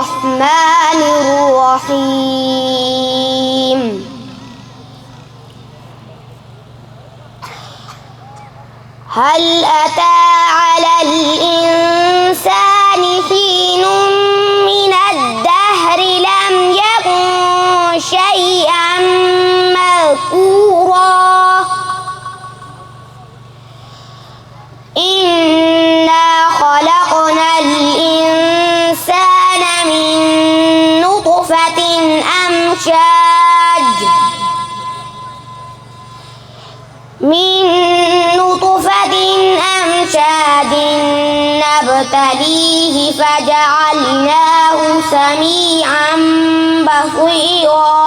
الرحمن الرحيم. هل أتى على الإنسان حين من الدهر لم يكن شيئا مذكورا إنا خلقنا الإنسان من نطفة أمشاج نبتليه فجعلناه سميعا بصيرا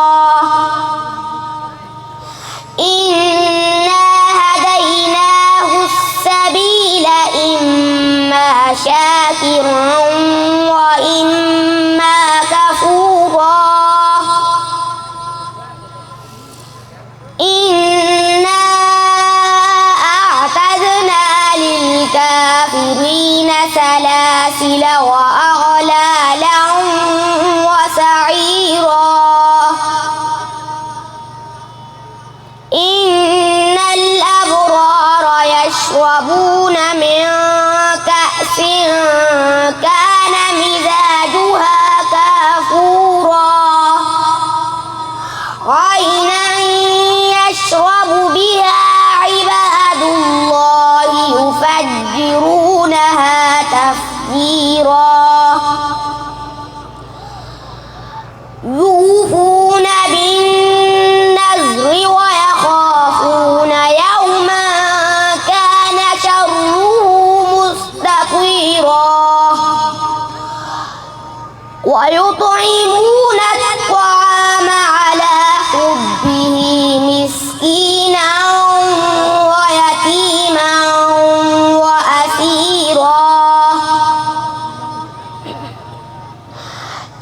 إنا هديناه السبيل إما شاكرا وإما كفورا إنا أعتدنا للكافرين سلاسل وأغلالا وسعيرا إن الأبرار يشربون من كأس كان مزاجها كافورا عينا يشرب بها عباد الله يفجرونها تفجيرا يوفون بالنذر ويخافون يوما كان شره مستطيرا ويطعمون الطعام على حبه مسكينا ويتيما وأسيرا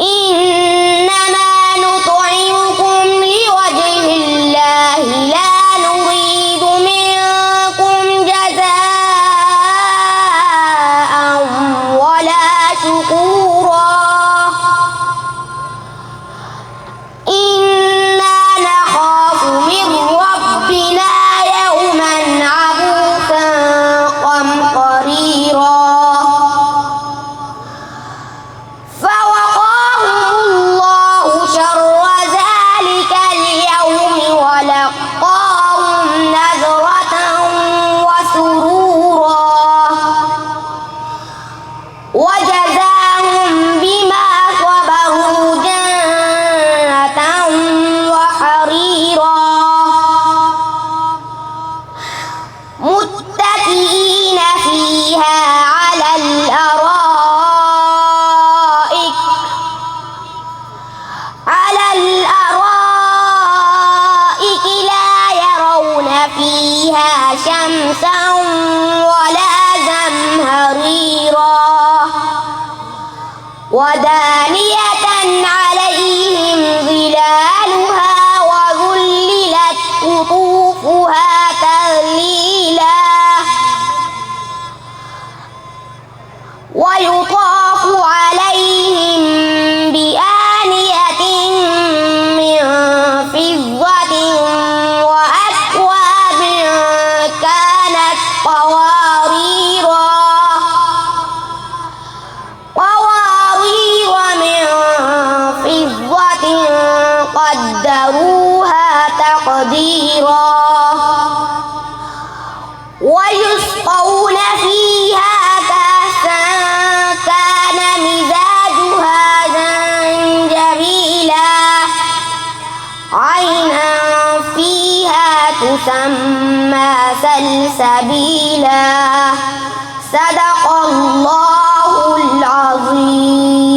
إنما نطعمكم لوجه الله لا نريد منكم جزاء ولا شكورا إنا نخاف من ربنا يوما عبوسا قمطريرا فوقاهم الله شر ذلك اليوم ولقاهم نضرة وسرورا وجزاهم بما صبروا جنة وحريرا متكئين فيها على الأرائك لا يرون فيها شمسا ولا زمهريرا ودانية عليهم ظلالها وذللت قطوفها تذليلا ويطاف عليهم بآنية من فضة وأكواب كانت قواريرا من فضة قدروها تقديرا ويسقون فيها كأسا كان مزاجها زنجبيلا عينا فيها تسمى سلسبيلا صدق الله العظيم.